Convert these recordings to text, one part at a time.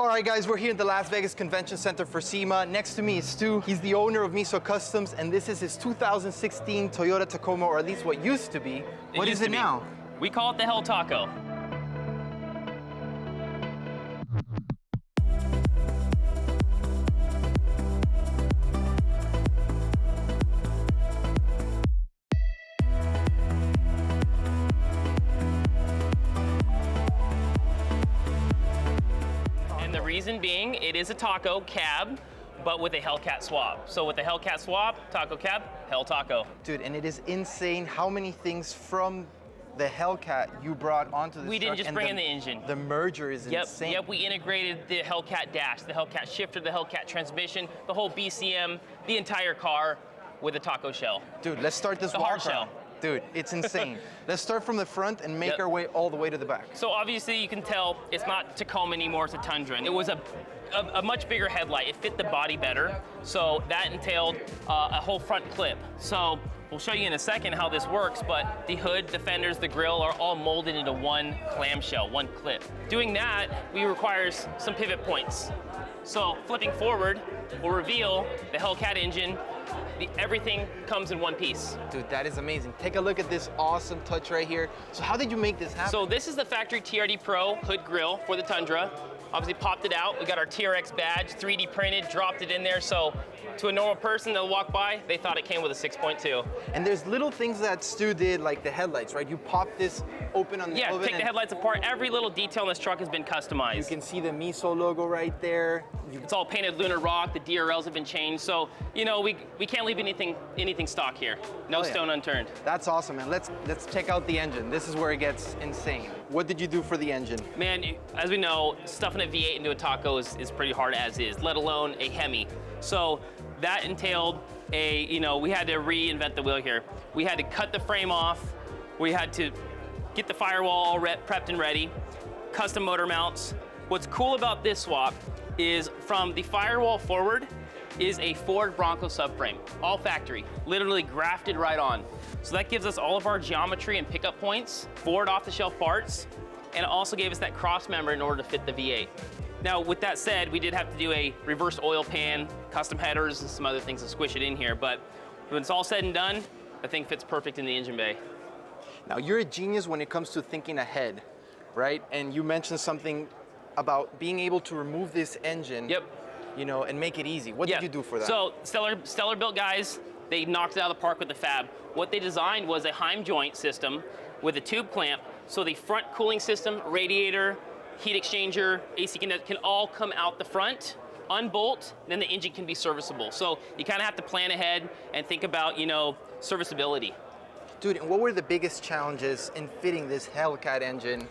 All right, guys, we're here at the Las Vegas Convention Center for SEMA. Next to me is Stu. He's the owner of MESO Customs, and this is his 2016 Toyota Tacoma, or at least what used to be. What is it now? We call it the Hell Taco. Reason being, it is a taco cab, but with a Hellcat swap. So with the Hellcat swap, taco cab, Hell Taco. Dude, and it is insane how many things from the Hellcat you brought onto this We didn't just bring in the engine. The merger is insane. Yep, we integrated the Hellcat dash, the Hellcat shifter, the Hellcat transmission, the whole BCM, the entire car with a taco shell. Dude, let's start this walk hard shell. Dude, it's insane. Let's start from the front and make our way all the way to the back. So obviously you can tell it's not Tacoma anymore, it's a Tundra. It was a much bigger headlight. It fit the body better. So that entailed a whole front clip. So we'll show you in a second how this works, but the hood, the fenders, the grille are all molded into one clamshell, one clip. Doing that, requires some pivot points. So flipping forward will reveal the Hellcat engine. Everything comes in one piece. Dude, that is amazing. Take a look at this awesome touch right here. So how did you make this happen? So this is the factory TRD Pro hood grille for the Tundra. Obviously popped it out. We got our TRX badge, 3D printed, dropped it in there. So to a normal person that'll walk by, they thought it came with a 6.2. And there's little things that Stu did, like the headlights, right? You pop this open on the Yeah, take the headlights apart. Every little detail in this truck has been customized. You can see the MESO logo right there. It's all painted lunar rock. The DRLs have been changed. So, you know, we can't leave anything stock here. No stone unturned. That's awesome, man. Let's check out the engine. This is where it gets insane. What did you do for the engine? Man, as we know, stuffing a V8 into a taco is pretty hard as is, let alone a Hemi. So that entailed we had to reinvent the wheel here. We had to cut the frame off. We had to get the firewall all prepped and ready, custom motor mounts. What's cool about this swap is from the firewall forward is a Ford Bronco subframe, all factory, literally grafted right on. So that gives us all of our geometry and pickup points, Ford off-the-shelf parts, and it also gave us that cross member in order to fit the V8. Now, with that said, we did have to do a reverse oil pan, custom headers, and some other things to squish it in here, but when it's all said and done, the thing fits perfect in the engine bay. Now, you're a genius when it comes to thinking ahead, right? And you mentioned something about being able to remove this engine, and make it easy. What did you do for that? So, Stellar built guys, they knocked it out of the park with the fab. What they designed was a Heim joint system with a tube clamp, so the front cooling system, radiator, heat exchanger, AC condenser can all come out the front, unbolt, then the engine can be serviceable. So you kind of have to plan ahead and think about, serviceability. Dude, and what were the biggest challenges in fitting this Hellcat engine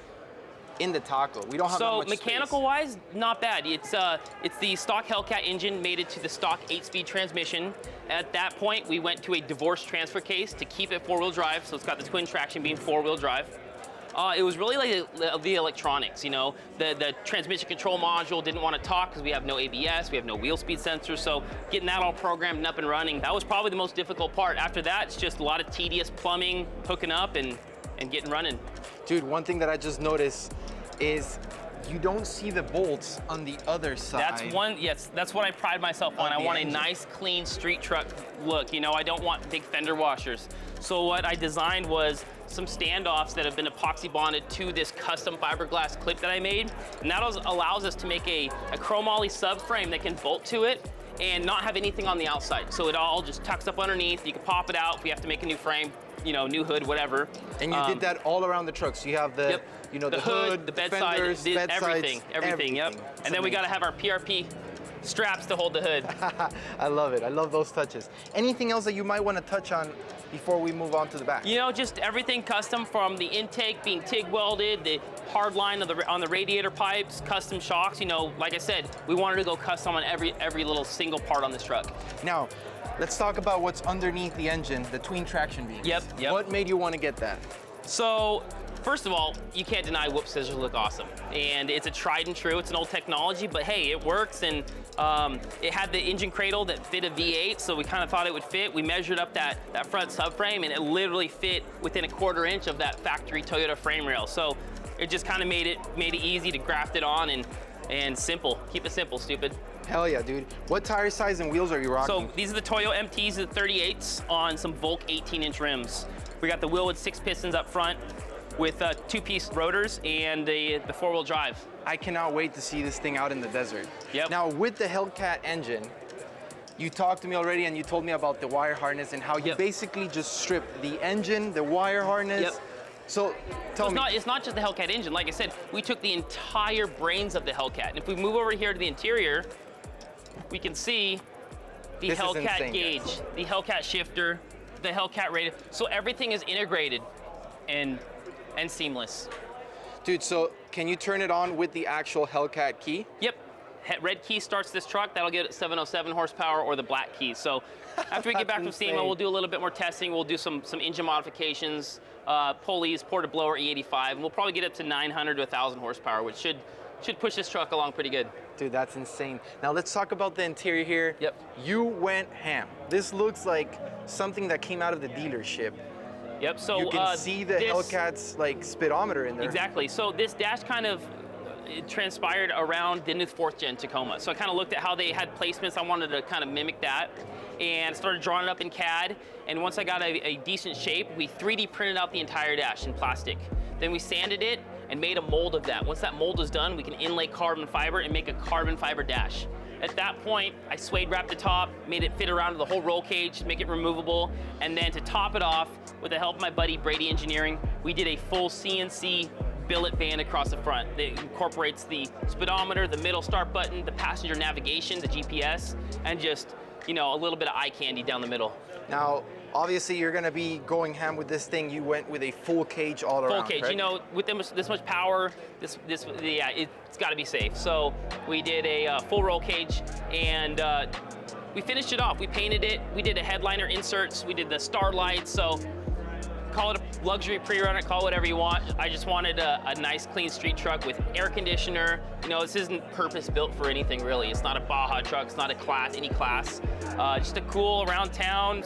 in the Taco? We don't have that much space. So mechanical-wise, not bad. It's the stock Hellcat engine made it to the stock 8-speed transmission. At that point, we went to a divorce transfer case to keep it 4-wheel drive, so it's got the twin traction being 4-wheel drive. It was really like the electronics, The transmission control module didn't want to talk because we have no ABS, we have no wheel speed sensors, so getting that all programmed and up and running, that was probably the most difficult part. After that, it's just a lot of tedious plumbing, hooking up, and getting running. Dude, one thing that I just noticed is you don't see the bolts on the other side. That's what I pride myself on. I want a nice, clean street truck look. I don't want big fender washers. So what I designed was some standoffs that have been epoxy bonded to this custom fiberglass clip that I made. And that allows us to make a chromoly subframe that can bolt to it and not have anything on the outside. So it all just tucks up underneath. You can pop it out if we have to make a new frame, new hood, whatever. And you did that all around the truck. So you have the, the hood, the bedside, fenders, everything, yep. And then we got to have our PRP straps to hold the hood. I love it. I love those touches. Anything else that you might want to touch on before we move on to the back? Just everything custom, from the intake being TIG welded, the hard line on the radiator pipes, custom shocks. Like I said, we wanted to go custom on every little single part on this truck. Now, let's talk about what's underneath the engine, the twin traction beams. Yep. What made you want to get that? So, first of all, you can't deny whoop scissors look awesome. And it's a tried and true, it's an old technology, but hey, it works. And it had the engine cradle that fit a V8, so we kind of thought it would fit. We measured up that front subframe, and it literally fit within a 1/4 inch of that factory Toyota frame rail. So it just kind of made it easy to graft it on. And and simple. Keep it simple, stupid. Hell yeah, dude. What tire size and wheels are you rocking? So these are the Toyo MTs, the 38s on some Volk 18-inch rims. We got the wheel with 6 pistons up front with 2-piece rotors and the 4-wheel drive. I cannot wait to see this thing out in the desert. Yep. Now with the Hellcat engine, you talked to me already and you told me about the wire harness and how you basically just stripped the engine, the wire harness. Yep. So tell me. It's not just the Hellcat engine. Like I said, we took the entire brains of the Hellcat. And if we move over here to the interior, we can see the Hellcat gauge, the Hellcat shifter, the Hellcat radio. So everything is integrated and seamless. Dude, so can you turn it on with the actual Hellcat key? Yep. Red key starts this truck. That'll get 707 horsepower, or the black key. So after we get back from SEMA, we'll do a little bit more testing. We'll do some engine modifications, pulleys, ported blower, E85, and we'll probably get up to 900 to 1,000 horsepower, which should push this truck along pretty good. Dude, that's insane. Now let's talk about the interior here. Yep. You went ham. This looks like something that came out of the dealership. Yep. So you can see the Hellcat's like speedometer in there. Exactly. So this dash kind of transpired around the new 4th gen Tacoma. So I kind of looked at how they had placements. I wanted to kind of mimic that and started drawing it up in CAD. And once I got a decent shape, we 3D printed out the entire dash in plastic. Then we sanded it and made a mold of that. Once that mold is done, we can inlay carbon fiber and make a carbon fiber dash. At that point, I suede wrapped the top, made it fit around the whole roll cage, make it removable, and then to top it off, with the help of my buddy Brady Engineering, we did a full CNC billet band across the front that incorporates the speedometer, the middle start button, the passenger navigation, the GPS, and just, you know, a little bit of eye candy down the middle. Now, obviously you're gonna be going ham with this thing. You went with a full cage all around, Full cage, correct? you know, with this much power, yeah, it's gotta be safe. So we did a full roll cage, and we finished it off. We painted it, we did a headliner inserts, we did the star lights, so call it a luxury pre-runner, call it whatever you want. I just wanted a nice clean street truck with air conditioner. You know, this isn't purpose built for anything really. It's not a Baja truck, it's not any class. Just a cool around town,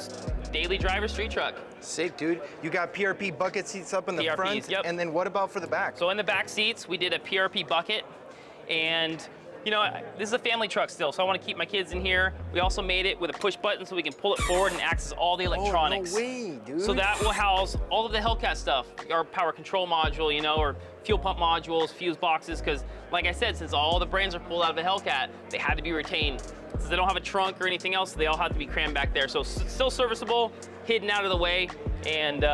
daily driver street truck. Sick, dude. You got PRP bucket seats up in the front, yep. And then what about for the back? So in the back seats, we did a PRP bucket, and you know, this is a family truck still, so I want to keep my kids in here. We also made it with a push button so we can pull it forward and access all the electronics. Oh, no way, dude. So that will house all of the Hellcat stuff, our power control module, you know, or fuel pump modules, fuse boxes, because like I said, since all the brains are pulled out of the Hellcat, they had to be retained. Since they don't have a trunk or anything else, they all have to be crammed back there. So still serviceable, hidden out of the way, and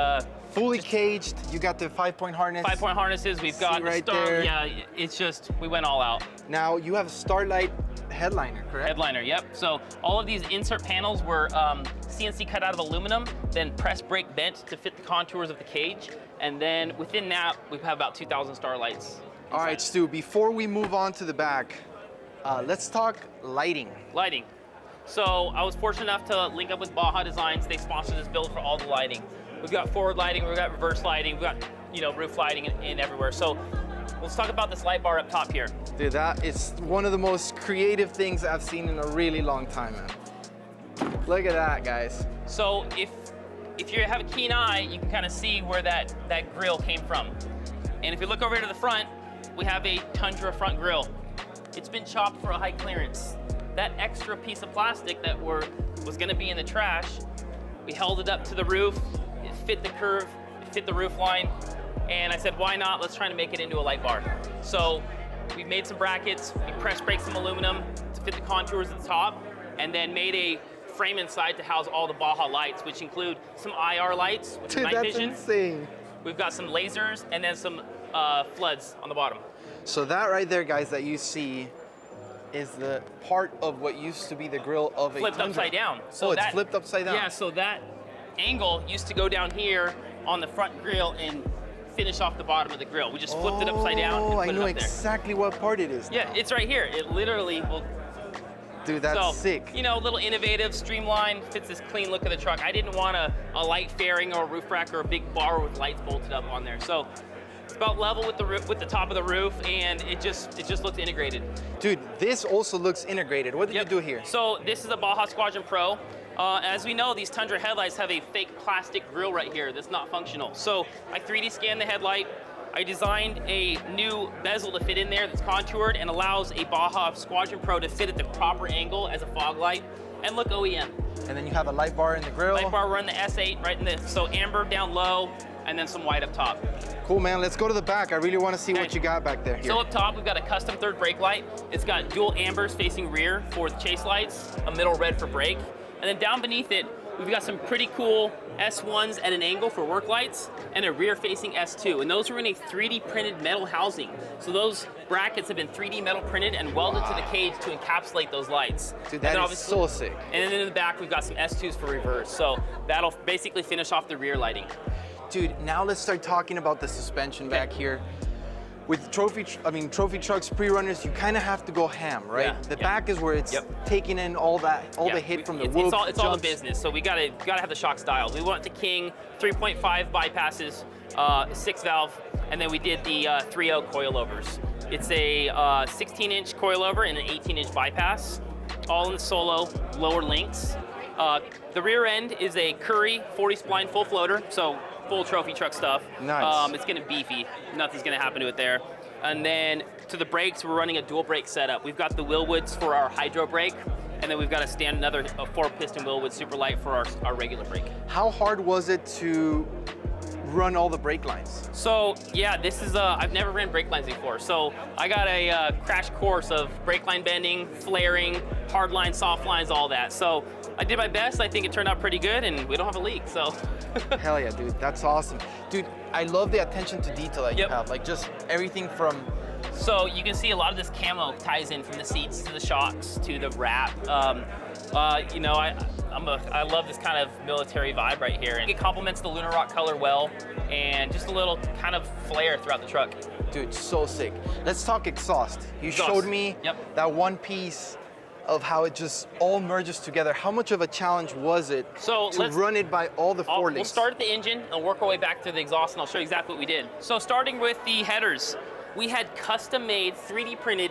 fully caged. You got the 5-point harness. 5-point harnesses. We've got right there. Yeah, it's just, we went all out. Now you have a Starlight headliner, correct? Headliner, yep. So all of these insert panels were CNC cut out of aluminum, then press brake bent to fit the contours of the cage, and then within that we have about 2,000 starlights inside. All right, Stu. Before we move on to the back, let's talk lighting. Lighting. So I was fortunate enough to link up with Baja Designs. They sponsored this build for all the lighting. We've got forward lighting, we've got reverse lighting, we've got, you know, roof lighting and everywhere. So let's talk about this light bar up top here. Dude, that is one of the most creative things I've seen in a really long time, man. Look at that, guys. So if you have a keen eye, you can kind of see where that grill came from. And if you look over here to the front, we have a Tundra front grille. It's been chopped for a high clearance. That extra piece of plastic that was gonna be in the trash, we held it up to the roof, it fit the curve, it fit the roof line, and I said, why not? Let's try to make it into a light bar. So we made some brackets, we press braked some aluminum to fit the contours at the top, and then made a frame inside to house all the Baja lights, which include some IR lights, which is night vision. That's insane. We've got some lasers, and then some floods on the bottom. So that right there, guys, that you see is the part of what used to be the grill of a Flipped Tundra. upside down. So it's flipped upside down. Yeah, so that angle used to go down here on the front grill and finish off the bottom of the grill. We just flipped it upside down and put I know it up exactly what part it is now. Yeah, it's right here. It literally will. Dude, that's so, sick. You know, a little innovative, streamlined, fits this clean look of the truck. I didn't want a light fairing or a roof rack or a big bar with lights bolted up on there. So it's about level with the roof, with the top of the roof, and it just looks integrated. Dude, this also looks integrated. What did you do here? So this is a Baja Squadron Pro. As we know, these Tundra headlights have a fake plastic grill right here that's not functional. So I 3D scanned the headlight, I designed a new bezel to fit in there that's contoured and allows a Baja Squadron Pro to fit at the proper angle as a fog light. And look, OEM. And then you have a light bar in the grill. Light bar, run the S8 right in the, so amber down low, and then some white up top. Cool, man. Let's go to the back. I really want to see Okay. what you got back there. Here. So up top, we've got a custom third brake light. It's got dual ambers facing rear for the chase lights, a middle red for brake. And then down beneath it, we've got some pretty cool S1s at an angle for work lights and a rear-facing S2. And those are in a 3D printed metal housing. So those brackets have been 3D metal printed and welded to the cage to encapsulate those lights. Dude, that is so sick. And then in the back, we've got some S2s for reverse. So that'll basically finish off the rear lighting. Dude, now let's start talking about the suspension back here. With trophy trucks, pre-runners, you kind of have to go ham, right? Yeah, The back is where it's taking in all the hit from the whoops. It's all the business. So we gotta have the shocks dialed. We went to King 3.5 bypasses, 6 valve, and then we did the 3.0 coilovers. It's a 16-inch coilover and an 18-inch bypass, all in the solo lower links. The rear end is a Curry 40 spline full floater, so full trophy truck stuff. Nice. It's gonna be beefy. Nothing's gonna happen to it there. And then to the brakes, we're running a dual brake setup. We've got the Willwoods for our hydro brake, and then we've got another 4-piston Willwood super light for our regular brake. How hard was it to run all the brake lines? So yeah, this is I've never ran brake lines before. So I got a crash course of brake line bending, flaring, hard lines, soft lines, all that. So I did my best. I think it turned out pretty good, and we don't have a leak. So. Hell yeah, dude. That's awesome. Dude, I love the attention to detail that you have. Like just everything from... So you can see a lot of this camo ties in from the seats to the shocks to the wrap. You know, I love this kind of military vibe right here. And it complements the Lunar Rock color well, and just a little kind of flair throughout the truck. Dude, so sick. Let's talk exhaust. You showed me that one piece of how it just all merges together. How much of a challenge was it to run it by all the four links? We'll start at the engine and work our way back to the exhaust, and I'll show you exactly what we did. So starting with the headers, we had custom-made, 3D printed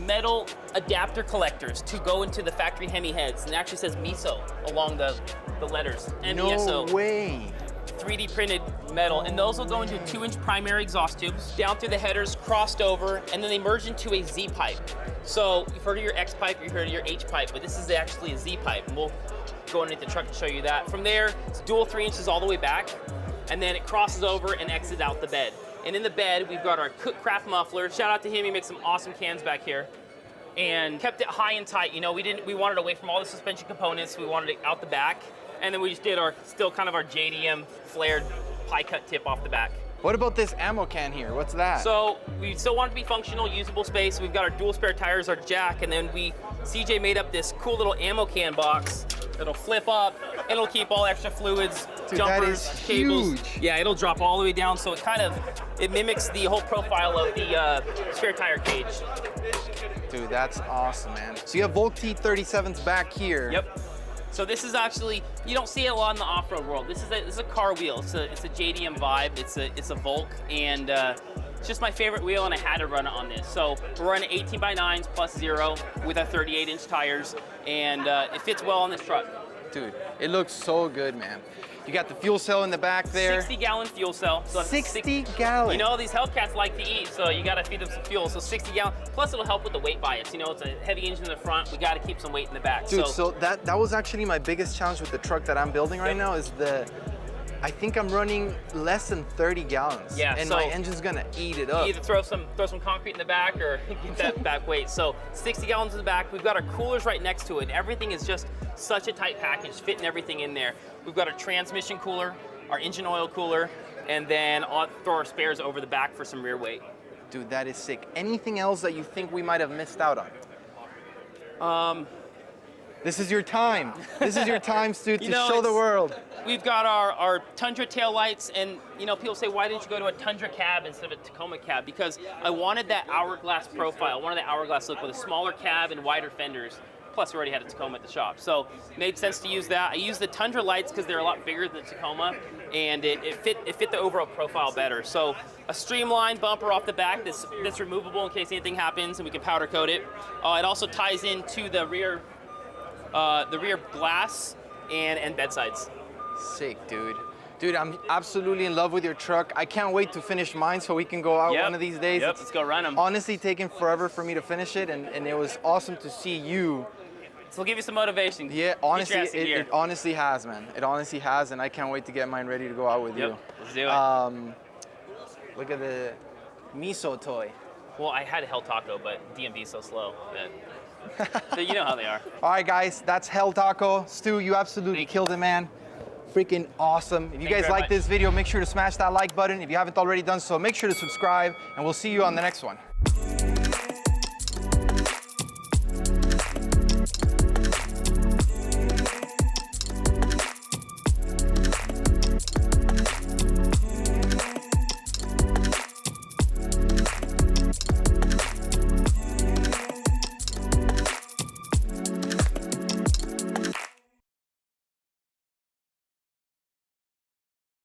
metal adapter collectors to go into the factory Hemi heads, and it actually says MESO along the letters. MESO. No way. 3D printed metal, and those will go into 2-inch primary exhaust tubes, down through the headers, crossed over, and then they merge into a Z pipe. So you've heard of your X pipe, you've heard of your H pipe, but this is actually a Z pipe, and we'll go underneath the truck and show you that. From there, it's dual 3 inches all the way back, and then it crosses over and exits out the bed. And in the bed, we've got our Cook Craft muffler. Shout out to him, he makes some awesome cans back here. And kept it high and tight. You know, we wanted away from all the suspension components, we wanted it out the back. And then we just did our JDM flared pie cut tip off the back. What about this ammo can here? What's that? So we still want it to be functional, usable space. We've got our dual spare tires, our jack, and then CJ made up this cool little ammo can box that'll flip up, and it'll keep all extra fluids, dude, jumpers, that is cables. Huge. Yeah, it'll drop all the way down, so it mimics the whole profile of the spare tire cage. Dude, that's awesome, man. So you have Volk T37s back here. Yep. So this is actually, you don't see it a lot in the off-road world. This is a car wheel. It's a JDM vibe. It's a Volk, and it's just my favorite wheel, and I had to run it on this. So we're running 18x9s plus 0 with our 38-inch tires, and it fits well on this truck. Dude, it looks so good, man. You got the fuel cell in the back there. 60-gallon fuel cell. So 60 gallons. You know, these Hellcats like to eat, so you got to feed them some fuel. So 60 gallons. Plus, it'll help with the weight bias. You know, it's a heavy engine in the front. We got to keep some weight in the back. Dude, so that was actually my biggest challenge with the truck that I'm building right now is I think I'm running less than 30 gallons. Yeah, and so my engine's gonna eat it up. You either throw some concrete in the back or get that back weight. So 60 gallons in the back. We've got our coolers right next to it. Everything is just such a tight package, fitting everything in there. We've got our transmission cooler, our engine oil cooler, and then I'll throw our spares over the back for some rear weight. Dude, that is sick. Anything else that you think we might have missed out on? This is your time. This is your time, Stu, to show the world. We've got our Tundra taillights, and you know, people say, why didn't you go to a Tundra cab instead of a Tacoma cab? Because I wanted that hourglass profile, I wanted that hourglass look with a smaller cab and wider fenders. Plus, we already had a Tacoma at the shop, so it made sense to use that. I used the Tundra lights because they're a lot bigger than the Tacoma, and it fit the overall profile better. So a streamlined bumper off the back that's removable in case anything happens, and we can powder coat it. It also ties into the rear glass and bedsides. Sick, dude. Dude, I'm absolutely in love with your truck. I can't wait to finish mine so we can go out one of these days. Yep, let's go run them. Honestly taken forever for me to finish it, and it was awesome to see you. So we'll give you some motivation. Yeah, honestly, it honestly has, man. It honestly has, and I can't wait to get mine ready to go out with you. Let's do it. Look at the MESO toy. Well, I had a Hell-Taco, but DMV's so slow that so you know how they are. All right, guys, that's Hell-Taco. Stu, you absolutely killed it, man. Freaking awesome. If you guys like this video, make sure to smash that like button. If you haven't already done so, make sure to subscribe, and we'll see you on the next one.